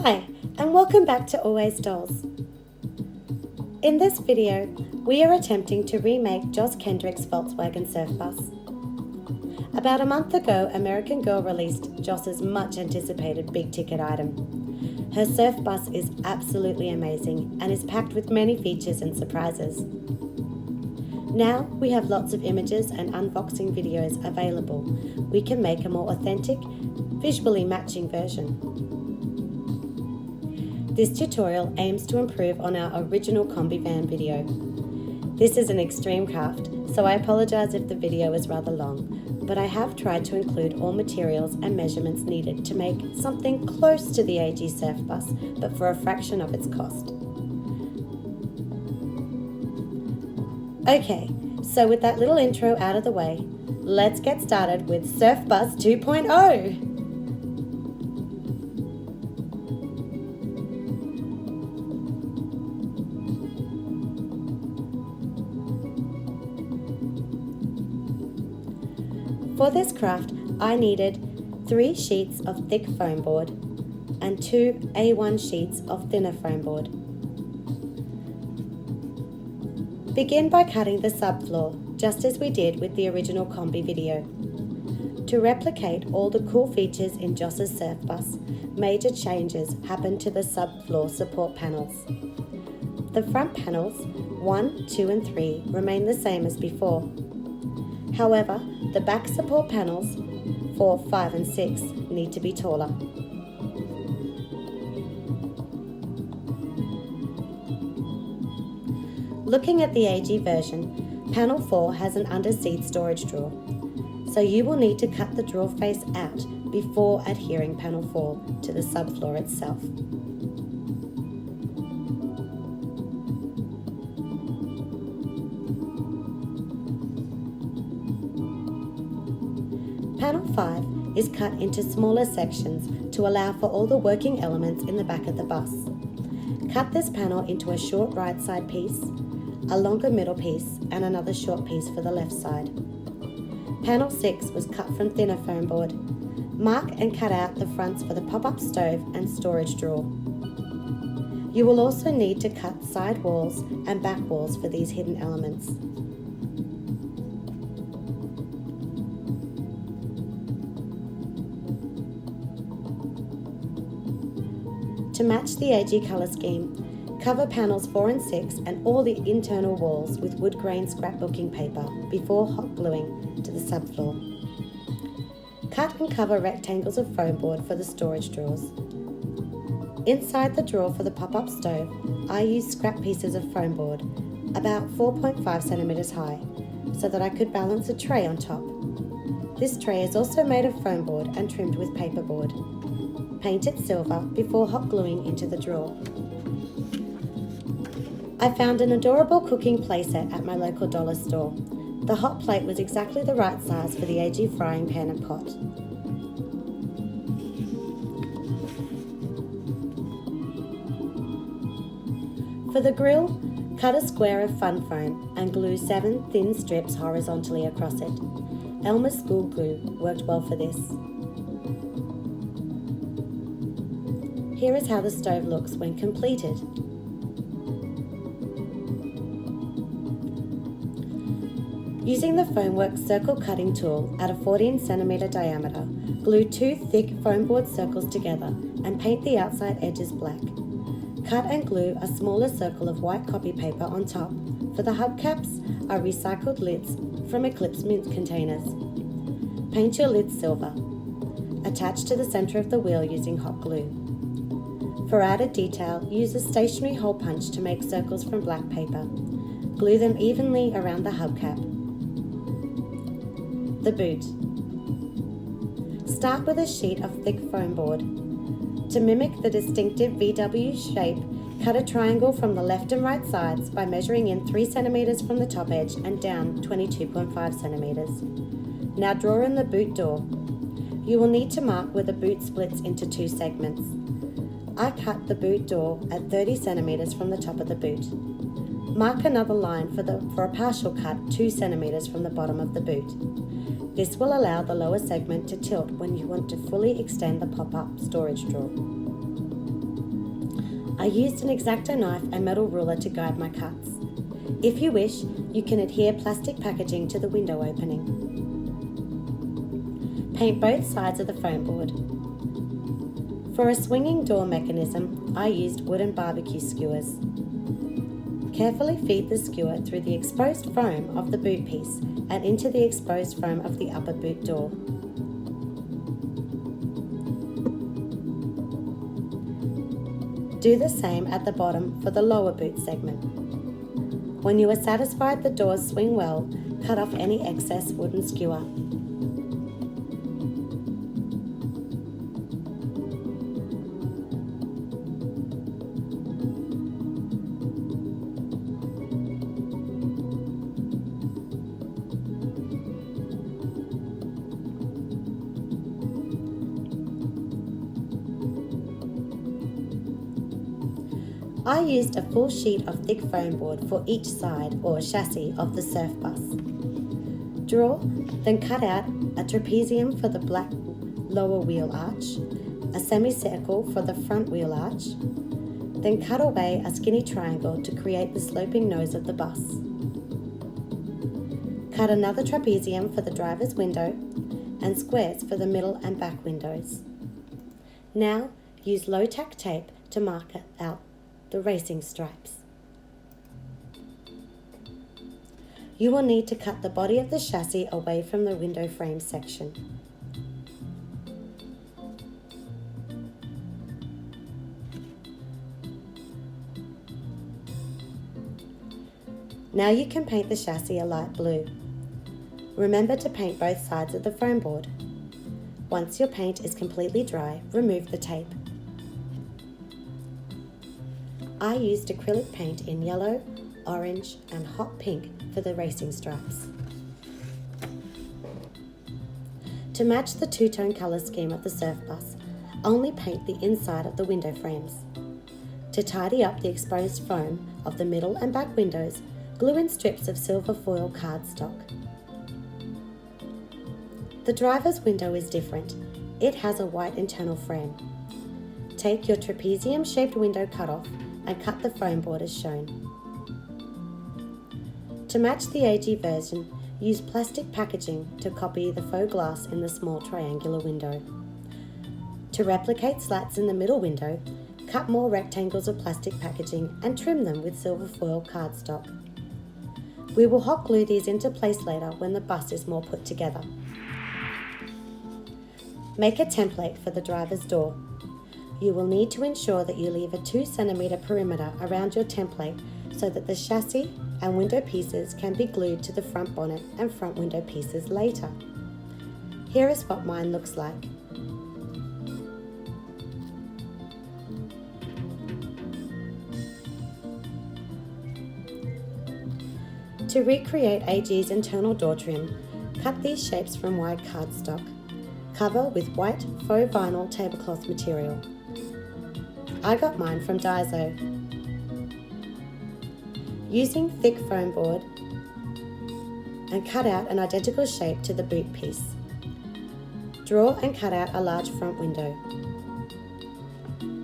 Hi, and welcome back to Always Dolls. In this video, we are attempting to remake Joss Kendrick's Volkswagen surf bus. About a month ago, American Girl released Joss's much-anticipated big-ticket item. Her surf bus is absolutely amazing and is packed with many features and surprises. Now we have lots of images and unboxing videos available. We can make a more authentic, visually matching version. This tutorial aims to improve on our original Kombi van video. This is an extreme craft, so I apologise if the video is rather long, but I have tried to include all materials and measurements needed to make something close to the AG surf bus, but for a fraction of its cost. Okay, so with that little intro out of the way, let's get started with Surf Bus 2.0! For this craft, I needed 3 sheets of thick foam board and 2 A1 sheets of thinner foam board. Begin by cutting the subfloor, just as we did with the original Kombi video. To replicate all the cool features in Joss's surf bus, major changes happened to the subfloor support panels. The front panels, 1, 2 and 3, remain the same as before. However, the back support panels, 4, 5 and 6, need to be taller. Looking at the AG version, panel 4 has an under-seat storage drawer, so you will need to cut the drawer face out before adhering panel 4 to the subfloor itself. Panel 5 is cut into smaller sections to allow for all the working elements in the back of the bus. Cut this panel into a short right side piece, a longer middle piece, and another short piece for the left side. Panel 6 was cut from thinner foam board. Mark and cut out the fronts for the pop-up stove and storage drawer. You will also need to cut side walls and back walls for these hidden elements. To match the AG colour scheme, cover panels 4 and 6 and all the internal walls with wood grain scrapbooking paper before hot gluing to the subfloor. Cut and cover rectangles of foam board for the storage drawers. Inside the drawer for the pop-up stove, I used scrap pieces of foam board, about 4.5 centimetres high, so that I could balance a tray on top. This tray is also made of foam board and trimmed with paperboard. Paint it silver before hot gluing into the drawer. I found an adorable cooking playset at my local dollar store. The hot plate was exactly the right size for the AG frying pan and pot. For the grill, cut a square of fun foam and glue 7 thin strips horizontally across it. Elmer School glue worked well for this. Here is how the stove looks when completed. Using the Foamwork circle cutting tool at a 14 cm diameter, glue 2 thick foam board circles together and paint the outside edges black. Cut and glue a smaller circle of white copy paper on top. For the hubcaps are recycled lids from Eclipse mint containers. Paint your lids silver. Attach to the center of the wheel using hot glue. For added detail, use a stationary hole punch to make circles from black paper. Glue them evenly around the hubcap. The boot. Start with a sheet of thick foam board. To mimic the distinctive VW shape, cut a triangle from the left and right sides by measuring in 3 cm from the top edge and down 22.5 cm. Now draw in the boot door. You will need to mark where the boot splits into 2 segments. I cut the boot door at 30 cm from the top of the boot. Mark another line for a partial cut 2 cm from the bottom of the boot. This will allow the lower segment to tilt when you want to fully extend the pop-up storage drawer. I used an X-Acto knife and metal ruler to guide my cuts. If you wish, you can adhere plastic packaging to the window opening. Paint both sides of the foam board. For a swinging door mechanism, I used wooden barbecue skewers. Carefully feed the skewer through the exposed foam of the boot piece and into the exposed foam of the upper boot door. Do the same at the bottom for the lower boot segment. When you are satisfied the doors swing well, cut off any excess wooden skewer. I used a full sheet of thick foam board for each side or chassis of the surf bus. Draw, then cut out a trapezium for the black lower wheel arch, a semicircle for the front wheel arch, then cut away a skinny triangle to create the sloping nose of the bus. Cut another trapezium for the driver's window and squares for the middle and back windows. Now use low-tack tape to mark out the racing stripes. You will need to cut the body of the chassis away from the window frame section. Now you can paint the chassis a light blue. Remember to paint both sides of the foam board. Once your paint is completely dry, remove the tape. I used acrylic paint in yellow, orange and hot pink for the racing stripes. To match the two-tone colour scheme of the surf bus, only paint the inside of the window frames. To tidy up the exposed foam of the middle and back windows, glue in strips of silver foil cardstock. The driver's window is different. It has a white internal frame. Take your trapezium-shaped window cutoff and cut the foam board as shown. To match the AG version, use plastic packaging to copy the faux glass in the small triangular window. To replicate slats in the middle window, cut more rectangles of plastic packaging and trim them with silver foil cardstock. We will hot glue these into place later when the bus is more put together. Make a template for the driver's door. You will need to ensure that you leave a 2 cm perimeter around your template so that the chassis and window pieces can be glued to the front bonnet and front window pieces later. Here is what mine looks like. To recreate AG's internal door trim, cut these shapes from white cardstock. Cover with white faux vinyl tablecloth material. I got mine from Daiso. Using thick foam board and cut out an identical shape to the boot piece. Draw and cut out a large front window.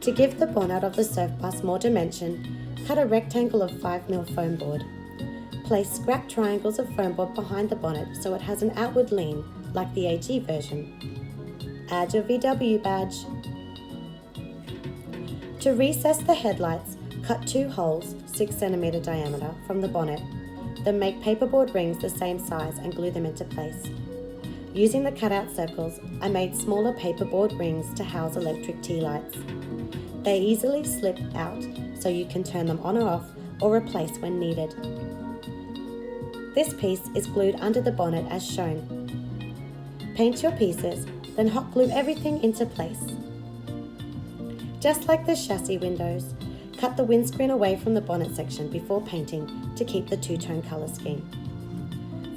To give the bonnet of the surf bus more dimension, cut a rectangle of 5mm foam board. Place scrap triangles of foam board behind the bonnet so it has an outward lean like the AG version. Add your VW badge. To recess the headlights, cut 2 holes 6 cm diameter from the bonnet, then make paperboard rings the same size and glue them into place. Using the cutout circles, I made smaller paperboard rings to house electric tea lights. They easily slip out so you can turn them on or off or replace when needed. This piece is glued under the bonnet as shown. Paint your pieces, then hot glue everything into place. Just like the chassis windows, cut the windscreen away from the bonnet section before painting to keep the two-tone colour scheme.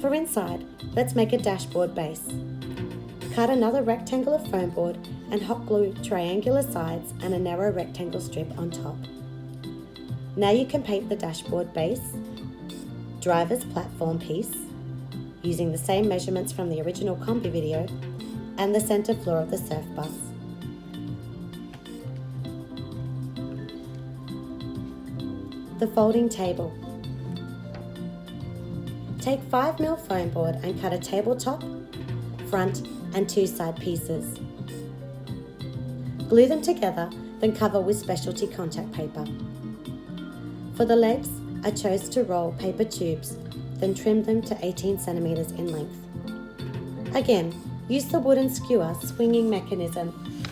For inside, let's make a dashboard base. Cut another rectangle of foam board and hot glue triangular sides and a narrow rectangle strip on top. Now you can paint the dashboard base, driver's platform piece, using the same measurements from the original Kombi video, and the centre floor of the surf bus. The folding table. Take 5mm foam board and cut a tabletop, front and 2 side pieces. Glue them together, then cover with specialty contact paper. For the legs, I chose to roll paper tubes, then trim them to 18 centimeters in length. Again, use the wooden skewer swinging mechanism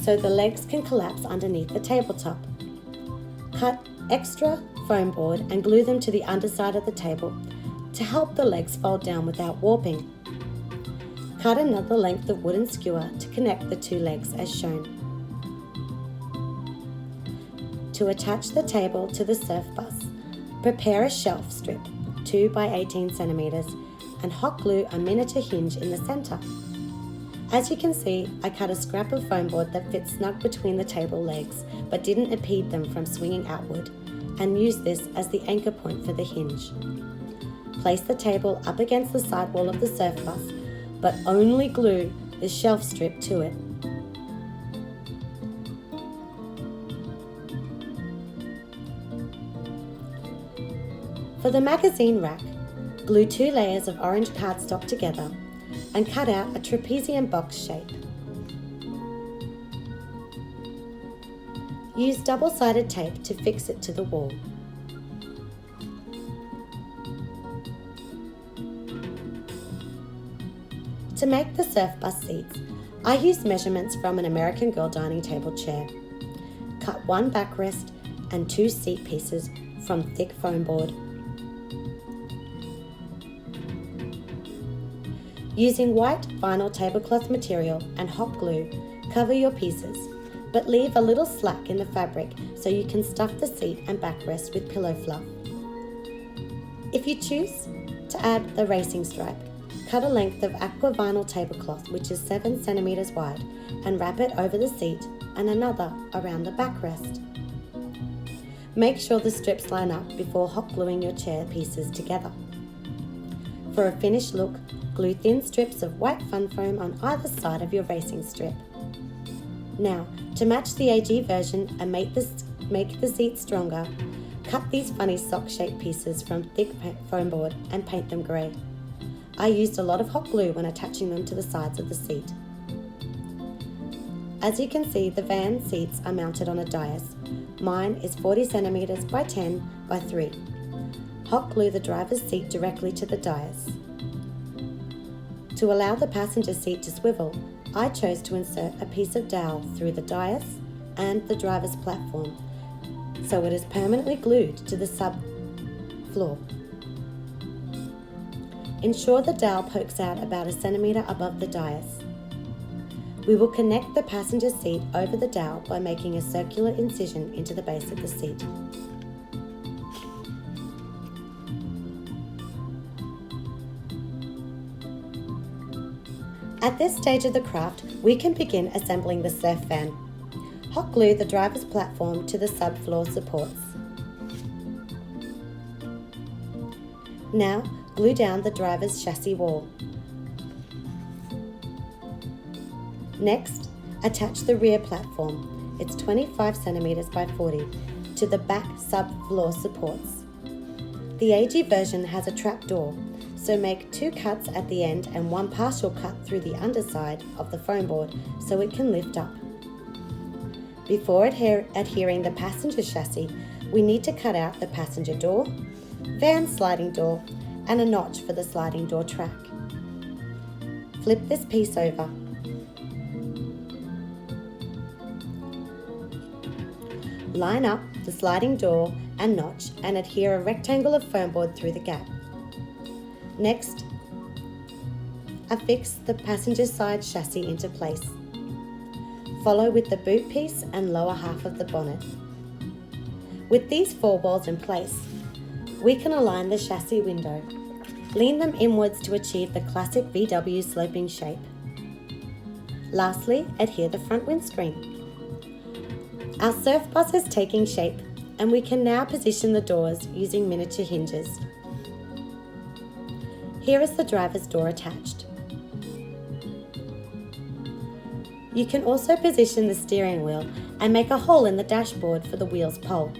so the legs can collapse underneath the tabletop. Cut extra foam board and glue them to the underside of the table to help the legs fold down without warping. Cut another length of wooden skewer to connect the 2 legs as shown. To attach the table to the surf bus, prepare a shelf strip 2 by 18 centimeters and hot glue a miniature hinge in the center. As you can see, I cut a scrap of foam board that fits snug between the table legs but didn't impede them from swinging outward, and use this as the anchor point for the hinge. Place the table up against the side wall of the surf bus, but only glue the shelf strip to it. For the magazine rack, glue 2 layers of orange cardstock together and cut out a trapezium box shape. Use double-sided tape to fix it to the wall. To make the surf bus seats, I used measurements from an American Girl dining table chair. Cut 1 backrest and 2 seat pieces from thick foam board. Using white vinyl tablecloth material and hot glue, cover your pieces, but leave a little slack in the fabric so you can stuff the seat and backrest with pillow fluff. If you choose to add the racing stripe, cut a length of aqua vinyl tablecloth which is 7 centimeters wide and wrap it over the seat and another around the backrest. Make sure the strips line up before hot gluing your chair pieces together. For a finished look, glue thin strips of white fun foam on either side of your racing strip. Now, to match the AG version and make the seat stronger, cut these funny sock-shaped pieces from thick foam board and paint them grey. I used a lot of hot glue when attaching them to the sides of the seat. As you can see, the van seats are mounted on a dais. Mine is 40 centimeters by 10 by 3. Hot glue the driver's seat directly to the dais. To allow the passenger seat to swivel, I chose to insert a piece of dowel through the dais and the driver's platform, so it is permanently glued to the subfloor. Ensure the dowel pokes out about 1 centimeter above the dais. We will connect the passenger seat over the dowel by making a circular incision into the base of the seat. At this stage of the craft, we can begin assembling the surf van. Hot glue the driver's platform to the subfloor supports. Now, glue down the driver's chassis wall. Next, attach the rear platform, it's 25 centimeters by 40, to the back subfloor supports. The AG version has a trap door, so make 2 cuts at the end and 1 partial cut through the underside of the foam board so it can lift up. Before adhering the passenger chassis, we need to cut out the passenger door, van sliding door, and a notch for the sliding door track. Flip this piece over. Line up the sliding door and notch and adhere a rectangle of foam board through the gap. Next, affix the passenger side chassis into place. Follow with the boot piece and lower half of the bonnet. With these 4 balls in place, we can align the chassis window. Lean them inwards to achieve the classic VW sloping shape. Lastly, adhere the front windscreen. Our surf bus is taking shape, and we can now position the doors using miniature hinges. Here is the driver's door attached. You can also position the steering wheel and make a hole in the dashboard for the wheel's pole.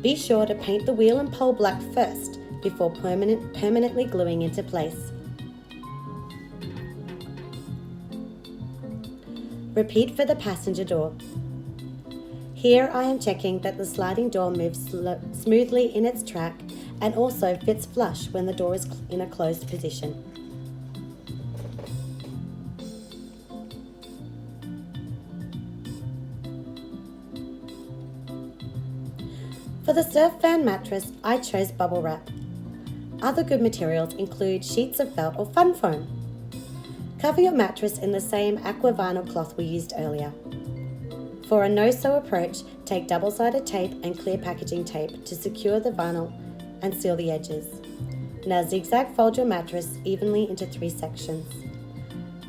Be sure to paint the wheel and pole black first before permanently gluing into place. Repeat for the passenger door. Here I am checking that the sliding door moves smoothly in its track and also fits flush when the door is in a closed position. For the surf van mattress, I chose bubble wrap. Other good materials include sheets of felt or fun foam. Cover your mattress in the same aqua vinyl cloth we used earlier. For a no-sew approach, take double-sided tape and clear packaging tape to secure the vinyl and seal the edges. Now zigzag fold your mattress evenly into 3 sections.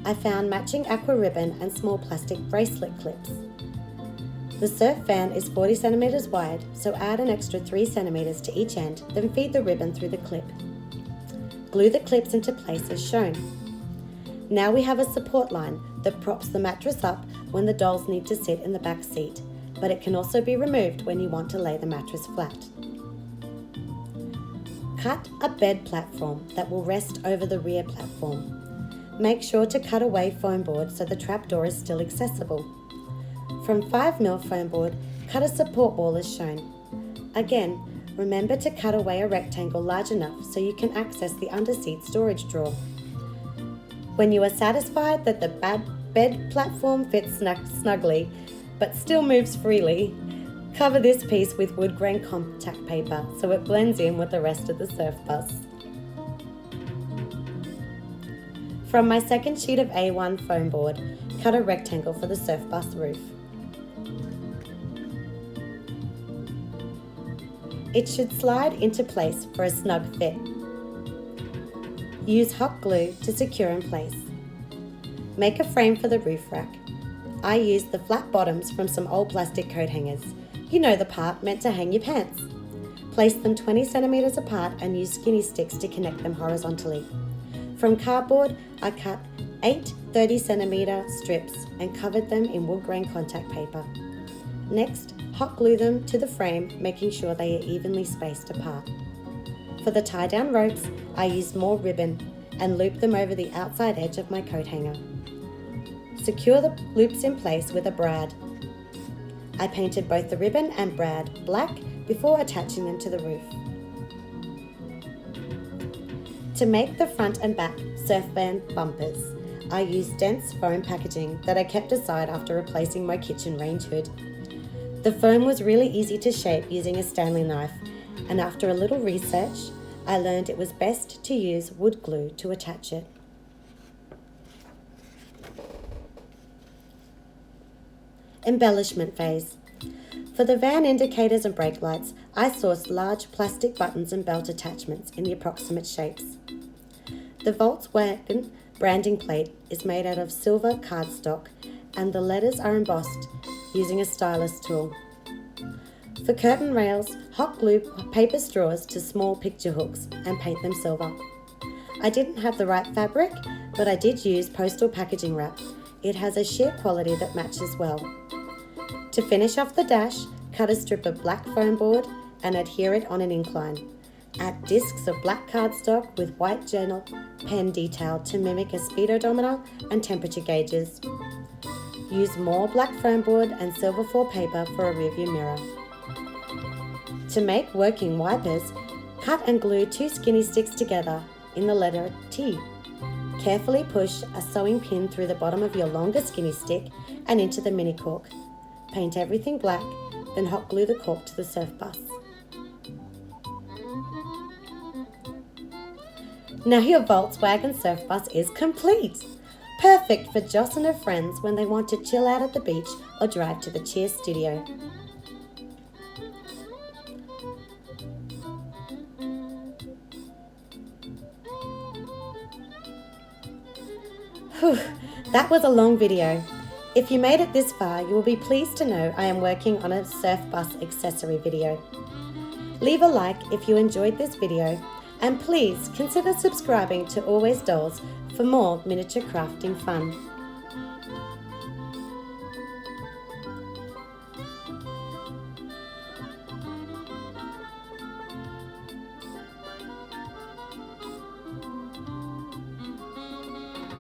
I found matching aqua ribbon and small plastic bracelet clips. The surf van is 40 centimeters wide, so add an extra 3 centimeters to each end, then feed the ribbon through the clip. Glue the clips into place as shown. Now we have a support line that props the mattress up when the dolls need to sit in the back seat, but it can also be removed when you want to lay the mattress flat. Cut a bed platform that will rest over the rear platform. Make sure to cut away foam board so the trapdoor is still accessible. From 5mm foam board, cut a support wall as shown. Again, remember to cut away a rectangle large enough so you can access the underseat storage drawer. When you are satisfied that the bed platform fits snugly but still moves freely, cover this piece with wood grain contact paper so it blends in with the rest of the surf bus. From my second sheet of A1 foam board, cut a rectangle for the surf bus roof. It should slide into place for a snug fit. Use hot glue to secure in place. Make a frame for the roof rack. I used the flat bottoms from some old plastic coat hangers. You know the part meant to hang your pants. Place them 20 centimeters apart and use skinny sticks to connect them horizontally. From cardboard, I cut 8 30-centimeter strips and covered them in wood grain contact paper. Next, hot glue them to the frame, making sure they are evenly spaced apart. For the tie-down ropes, I used more ribbon and looped them over the outside edge of my coat hanger. Secure the loops in place with a brad. I painted both the ribbon and brad black before attaching them to the roof. To make the front and back surf van bumpers, I used dense foam packaging that I kept aside after replacing my kitchen range hood. The foam was really easy to shape using a Stanley knife, and after a little research, I learned it was best to use wood glue to attach it. Embellishment phase. For the van indicators and brake lights, I sourced large plastic buttons and belt attachments in the approximate shapes. The Volkswagen branding plate is made out of silver cardstock and the letters are embossed using a stylus tool. For curtain rails, hot glue paper straws to small picture hooks and paint them silver. I didn't have the right fabric, but I did use postal packaging wrap. It has a sheer quality that matches well. To finish off the dash, cut a strip of black foam board and adhere it on an incline. Add discs of black cardstock with white journal pen detail to mimic a speed odometer and temperature gauges. Use more black foam board and silver foil paper for a rearview mirror. To make working wipers, cut and glue 2 skinny sticks together in the letter T. Carefully push a sewing pin through the bottom of your longer skinny stick and into the mini cork. Paint everything black, then hot glue the cork to the surf bus. Now your Volkswagen surf bus is complete! Perfect for Joss and her friends when they want to chill out at the beach or drive to the Cheers studio. Whew, that was a long video. If you made it this far, you will be pleased to know I am working on a surf bus accessory video. Leave a like if you enjoyed this video, and please consider subscribing to Always Dolls for more miniature crafting fun.